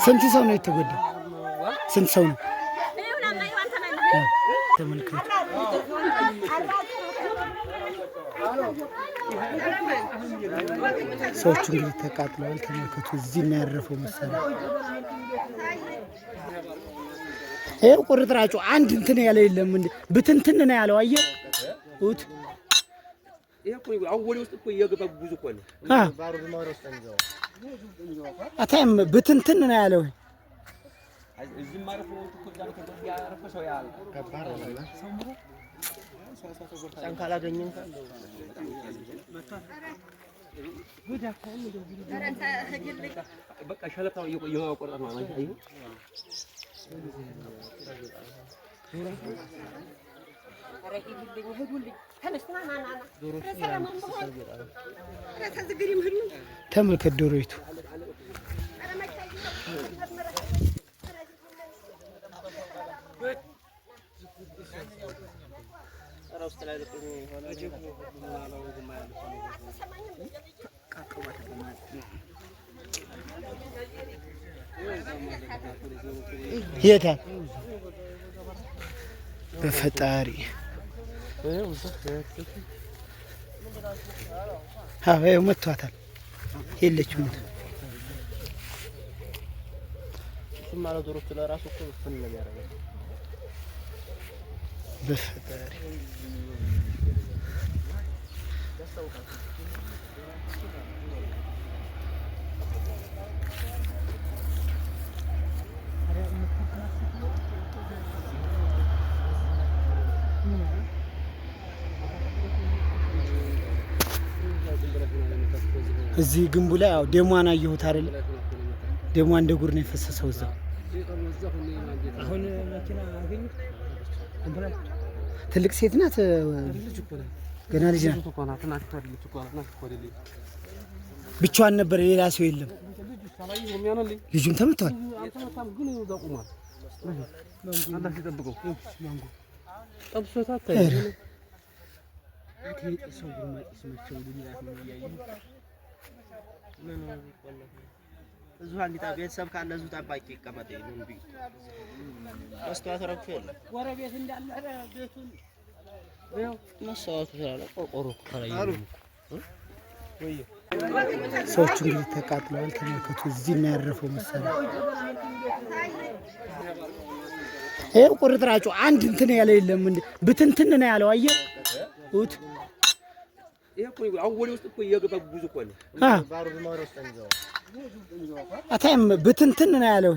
ስንት ሰው ነው የተጎዳው? ስንት ሰው ነው? ተመልከቱ። ሰዎቹ እንግዲህ ተቃጥለዋል። ተመልከቱ። እዚህ ነው ያረፈው መሰለኝ። ይሄው ቁርጥራጩ አንድ እንትን ያለ የለም እንዴ ብትንትን ነው ያለው። አየህ ኡት ይሄ እኮ አወሌ ውስጥ እኮ የገባ ብዙ እኮ ነው። ባሩድ ማውረስ ተንዘው አታም ብትንትን ነው ያለው። እዚህ ማረፍ ነው እኮ ዛሬ ከገብ ያረፈ ሰው ያል ከባድ ነው። ጫንካ አላገኘም ካለው ጉዳ ካለ በቃ ሸለታው የቆረጠ ነው ማለት አይሁ ተመልከት ዶሮይቱ የታ በፈጣሪ አዎ መቷታል። የለችም ማለት ዶሮቹ ለራሱ እኮ ፍን ነው ያደረገው። በፈጣሪ እዚህ ግንቡ ላይ ያው ደሟን አየሁት አይደል? ደሟ እንደ ጉር ነው የፈሰሰው እዛው። አሁን መኪና አገኙ። ትልቅ ሴት ናት። ገና ልጅ ናት። ብቻዋን ነበር፣ ሌላ ሰው የለም። ልጁም ተመቷል። እዙ አንዲታ ቤተሰብ ካለ እዙ ጠባቂ ይቀመጥ ነው እንዴ? መስዋዕት ረክፈ የለም ወረቤት እንዳለ ቤቱን ያው መስዋዕት ስላለ ቆርቆሮ ከራዩ ወይ ሰዎቹ እንግዲህ ተቃጥለዋል። ተመልከቱ። እዚህ ነው ያረፈው መሰለኝ። ይሄው ቁርጥራጩ አንድ እንትን ያለ የለም እንዴ ብትንትን ነው ያለው። አየህ ኡት ይሄ እኮ አወሌ ውስጥ እኮ የገባ ብዙ እኮ ነው። ባሩድ ማውረስ ተንዘው አታም ብትንትን ነው ያለው።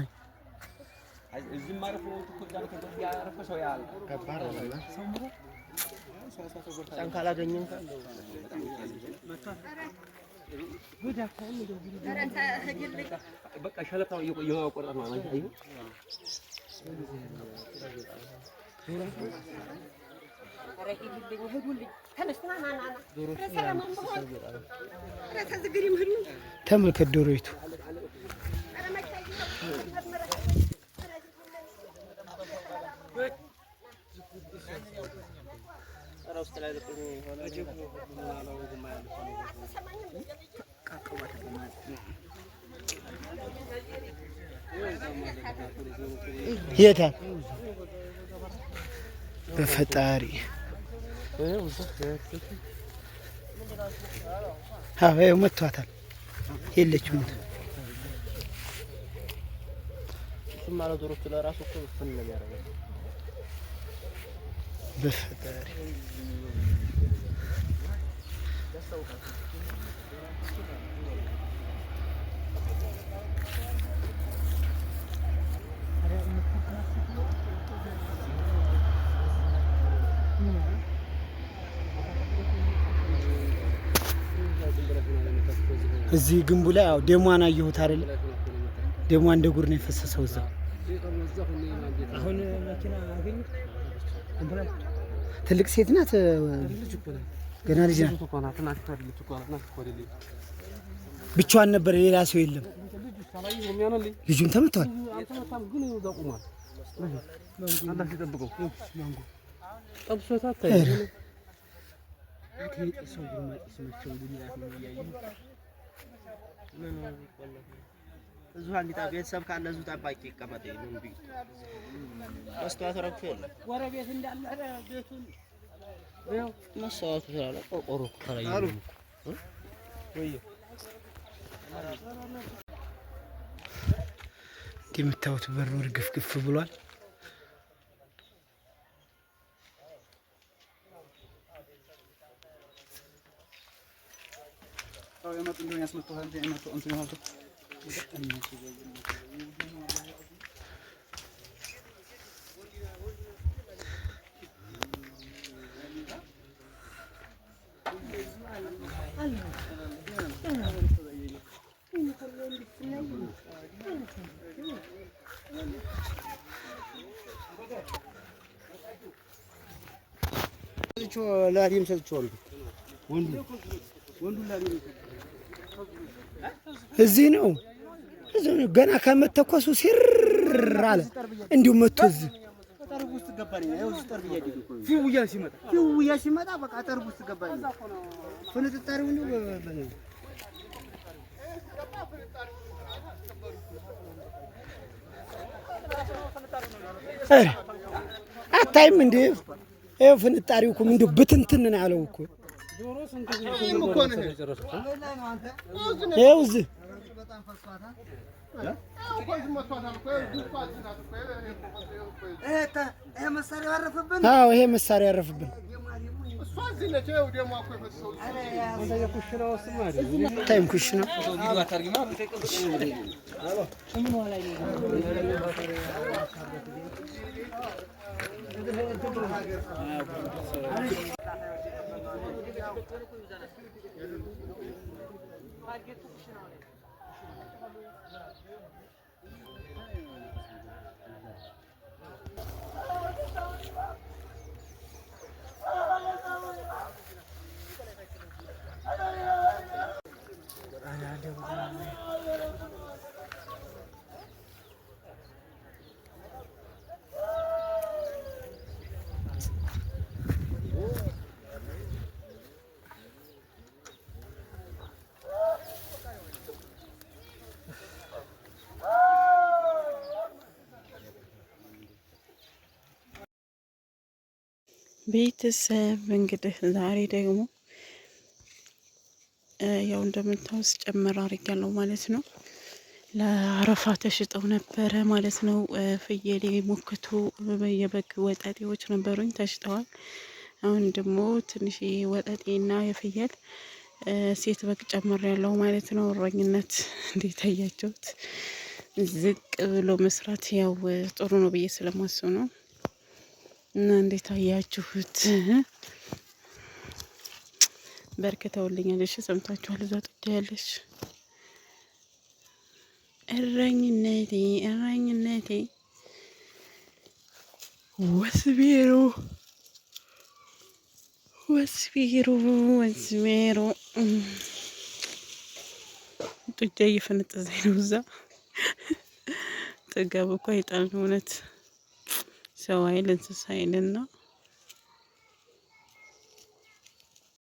እዚህ ማረፍ ነው እኮ ዛሬ ከገብ ያረፈ ሰው ያል ከባድ ነው። ጫንካ አላገኘም ካለው ጉዳ ካለ በቃ ሸለታው የቆረጠ ነው ማለት አይሁ ተመልከት ዶሮይቱ የታ በፈጣሪ አዎ መቷታል። የለችም ማለት ዶሮቹ ለራሱ እኮ ፍን ነው ያደረገው። በፈጣሪ እዚህ ግንቡ ላይ ያው ደሟን አየሁት አይደል? ደሟ እንደ ጉር ነው የፈሰሰው እዛው። አሁን መኪና አገኙ። ትልቅ ሴት ናት። ገና ልጅ ናት። ብቻዋን ነበር፣ ሌላ ሰው የለም። ልጁም ተመቷል። እዚሁ አንዲት ቤተሰብ ካለ እዚሁ ጠባቂ ይቀመጥ ነው እንዴ መስታወት ረግፎ የለም ጎረቤት እንዳለ ቤቱን ያው መስታወቱ ስላለ ቆቆሮ ከላይ ነው ወይ እንደምታዩት በሩ ግፍግፍ ብሏል። የመጡ እንደሆነ ያስመጣው አንተ የመጡ እንትን ነው ላሪም ሰጥቷል ወንዱ ላሪም እዚህ ነው ገና ከመተኮሱ ሲር አለ እንዲሁ መጥቶ እዚህ ጠርቡ ውስጥ ገባኝ ነው እዚህ ጠርብ ይያዲ ፊውያ ሲመጣ በቃ ጠርቡ ውስጥ ገባኝ ፍንጥጣሪው ነው አታይም እንዴ ይኸው ፍንጣሪው እኮ እንደው ብትንትን ነው ያለው እኮ ይኸው እዚህ ይሄ መሳሪያ ያረፈብን ታይም ኩሽና ቤተሰብ እንግዲህ ዛሬ ደግሞ ያው እንደምታውስ ጨምር አድርጊያለሁ ማለት ነው። ለአረፋ ተሽጠው ነበረ ማለት ነው። ፍየሌ ሞክቱ የበግ ወጠጤዎች ነበሩኝ ተሽጠዋል። አሁን ደግሞ ትንሽ ወጠጤና የፍየል ሴት በግ ጨምር ያለው ማለት ነው። እረኝነት እንዴት አያችሁት? ዝቅ ብሎ መስራት ያው ጥሩ ነው ብዬ ስለማስብ ነው። እና እንዴት አያችሁት? በርከተውልኛል። እሺ ሰምታችኋል። እዛ ጥድ ያለሽ እረኝነቴ ወስቤሮ ጥጃ እየፈነጠዘኝ ነው። እዛ ጥጋብ እኮ አይጣል ነው እውነት ሰው አይል እንስሳ አይልና